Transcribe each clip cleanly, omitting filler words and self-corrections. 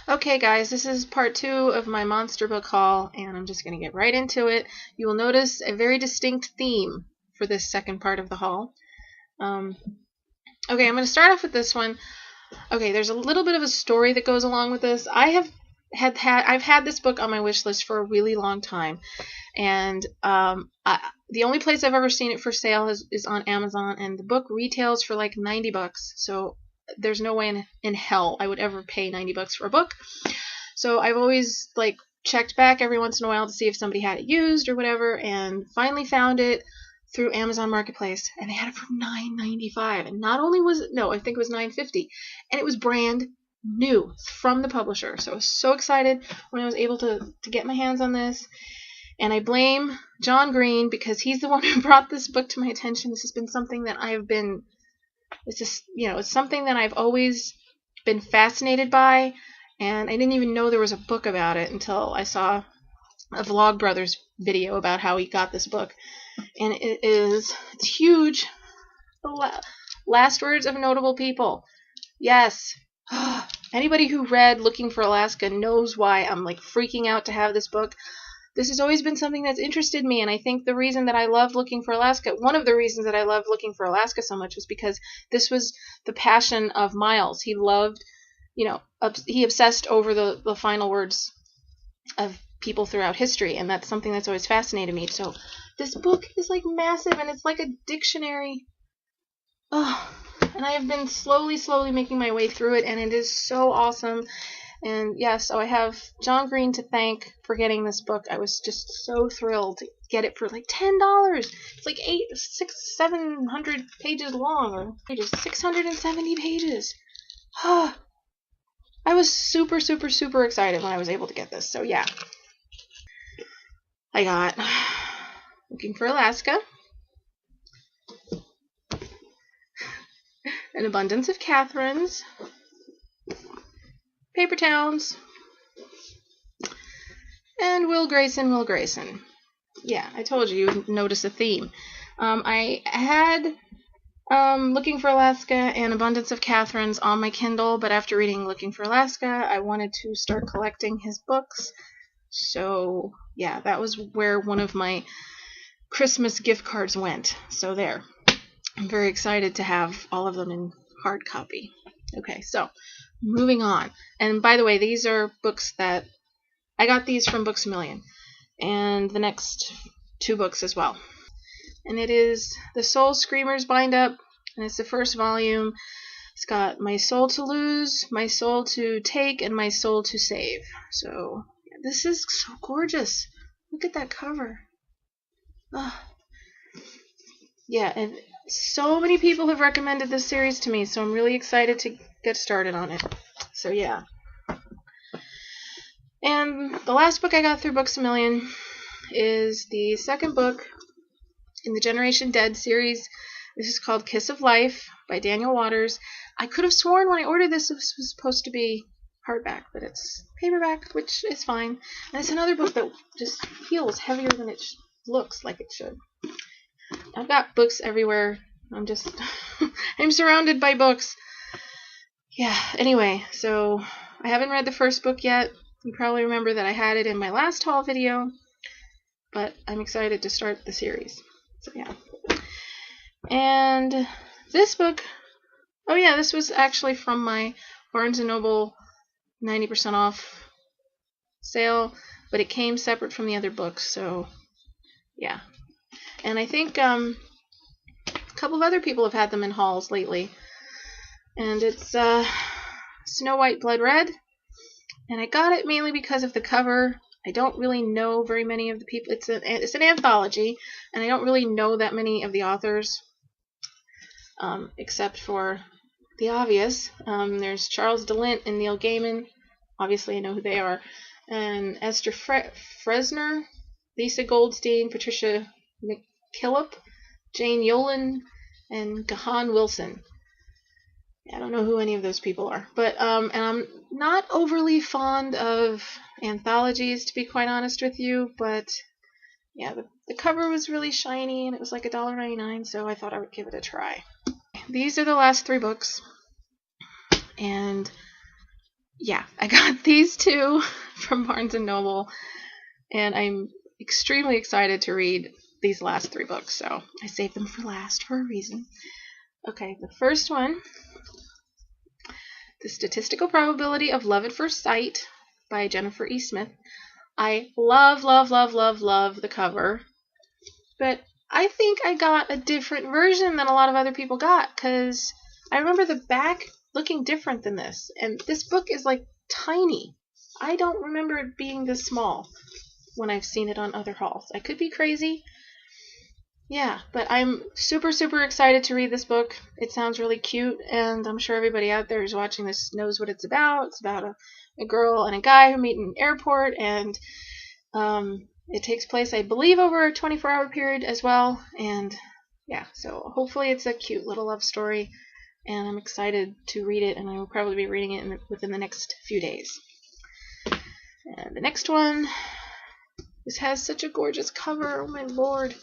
Okay guys, this is part 2 of my monster book haul, and I'm just going to get right into it. You will notice a very distinct theme for this second part of the haul. Okay, I'm going to start off with this one. Okay, there's a little bit of a story that goes along with this. I've had this book on my wish list for a really long time, and the only place I've ever seen it for sale is on Amazon, and the book retails for like $90, so there's no way in hell I would ever pay $90 for a book. So I've always like checked back every once in a while to see if somebody had it used or whatever, and finally found it through Amazon Marketplace, and they had it for $9.95. And not only was it, no, I think it was $9.50, and it was brand new from the publisher. So I was so excited when I was able to get my hands on this. And I blame John Green because he's the one who brought this book to my attention. This has been something that it's something that I've always been fascinated by, and I didn't even know there was a book about it until I saw a Vlogbrothers video about how he got this book. And it's huge. The Last Words of Notable People. Yes. Anybody who read Looking for Alaska knows why I'm like freaking out to have this book. This has always been something that's interested me, and I think the reason that I love Looking for Alaska, one of the reasons that I love Looking for Alaska so much was because this was the passion of Miles. He loved, he obsessed over the final words of people throughout history, and that's something that's always fascinated me. So this book is like massive, and it's like a dictionary. Oh, and I have been slowly making my way through it, and it is so awesome. And yeah, so I have John Green to thank for getting this book. I was just so thrilled to get it for like $10. It's like 700 pages long, or pages, 670 pages. I was super excited when I was able to get this. So yeah, I got Looking for Alaska, An Abundance of Catherines, Paper Towns, and Will Grayson. Yeah, I told you would notice a theme. I had Looking for Alaska and Abundance of Catherines on my Kindle, but after reading Looking for Alaska, I wanted to start collecting his books. So yeah, that was where one of my Christmas gift cards went. So there. I'm very excited to have all of them in hard copy. Okay, so moving on. And by the way, these are books that I got these from Books A Million, and the next 2 books as well. And it is the Soul Screamers bind up, and it's the first volume. It's got My Soul to Lose, My Soul to Take, and My Soul to Save. So yeah, this is so gorgeous. Look at that cover. Yeah, and so many people have recommended this series to me, so I'm really excited to get started on it. So yeah. And the last book I got through Books A Million is the second book in the Generation Dead series. This is called Kiss of Life by Daniel Waters. I could have sworn when I ordered this it was supposed to be hardback, but it's paperback, which is fine. And it's another book that just feels heavier than it looks like it should. I've got books everywhere. I'm just I'm surrounded by books. Yeah, anyway, so I haven't read the first book yet. You probably remember that I had it in my last haul video, but I'm excited to start the series. So yeah. And this book, oh yeah, this was actually from my Barnes & Noble 90% off sale, but it came separate from the other books, so yeah. And I think a couple of other people have had them in hauls lately. And it's Snow White Blood Red, and I got it mainly because of the cover. I don't really know very many of the people. It's an anthology, and I don't really know that many of the authors, except for the obvious. There's Charles DeLint and Neil Gaiman. Obviously, I know who they are. And Esther Fresner, Lisa Goldstein, Patricia McKillop, Jane Yolen, and Gahan Wilson. I don't know who any of those people are, but and I'm not overly fond of anthologies, to be quite honest with you, but yeah, the cover was really shiny, and it was like $1.99, so I thought I would give it a try. These are the last 3 books, and yeah, I got these two from Barnes & Noble, and I'm extremely excited to read these last 3 books, so I saved them for last for a reason. Okay, the first one, The Statistical Probability of Love at First Sight by Jennifer E. Smith. I love, love, love, love, love the cover, but I think I got a different version than a lot of other people got, because I remember the back looking different than this, and this book is like tiny. I don't remember it being this small when I've seen it on other hauls. I could be crazy. Yeah, but I'm super, super excited to read this book. It sounds really cute, and I'm sure everybody out there who's watching this knows what it's about. It's about a girl and a guy who meet in an airport, and it takes place, I believe, over a 24-hour period as well. And yeah, so hopefully it's a cute little love story, and I'm excited to read it, and I will probably be reading it within the next few days. And the next one, this has such a gorgeous cover, oh my lord,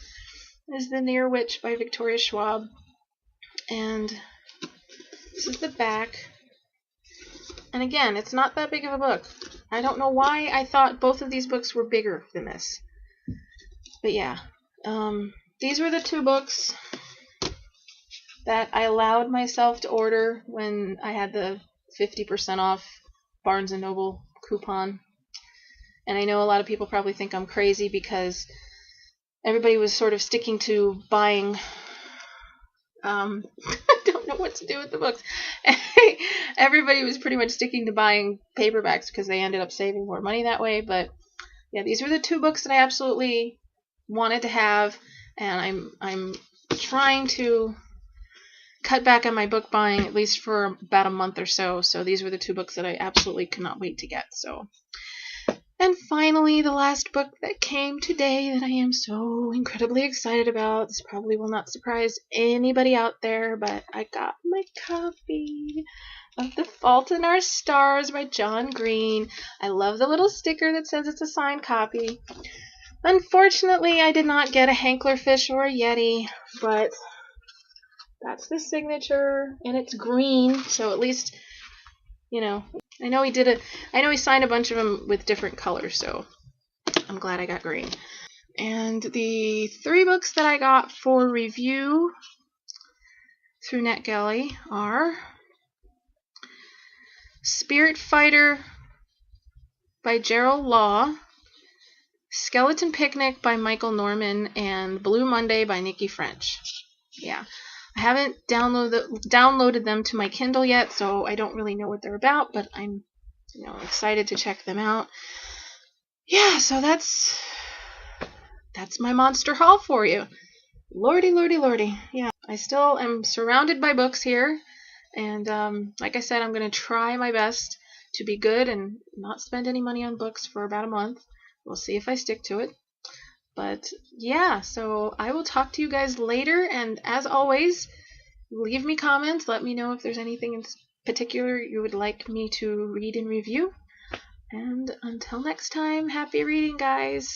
is The Near Witch by Victoria Schwab. And this is the back. And again, it's not that big of a book. I don't know why I thought both of these books were bigger than this. But yeah, these were the 2 books that I allowed myself to order when I had the 50% off Barnes & Noble coupon. And I know a lot of people probably think I'm crazy because everybody was sort of sticking to buying I don't know what to do with the books. Everybody was pretty much sticking to buying paperbacks because they ended up saving more money that way. But yeah, these were the 2 books that I absolutely wanted to have, and I'm trying to cut back on my book buying at least for about a month or so. So these were the 2 books that I absolutely could not wait to get. So, and finally, the last book that came today that I am so incredibly excited about. This probably will not surprise anybody out there, but I got my copy of The Fault in Our Stars by John Green. I love the little sticker that says it's a signed copy. Unfortunately, I did not get a Hanklerfish or a Yeti, but that's the signature, and it's green, so at least, you know, I know he signed a bunch of them with different colors, so I'm glad I got green. And the 3 books that I got for review through NetGalley are Spirit Fighter by Gerald Law, Skeleton Picnic by Michael Norman, and Blue Monday by Nikki French. Yeah. I haven't downloaded them to my Kindle yet, so I don't really know what they're about, but I'm excited to check them out. Yeah, so that's my monster haul for you. Lordy, lordy, lordy. Yeah, I still am surrounded by books here, and like I said, I'm going to try my best to be good and not spend any money on books for about a month. We'll see if I stick to it. But yeah, so I will talk to you guys later, and as always, leave me comments. Let me know if there's anything in particular you would like me to read and review. And until next time, happy reading, guys!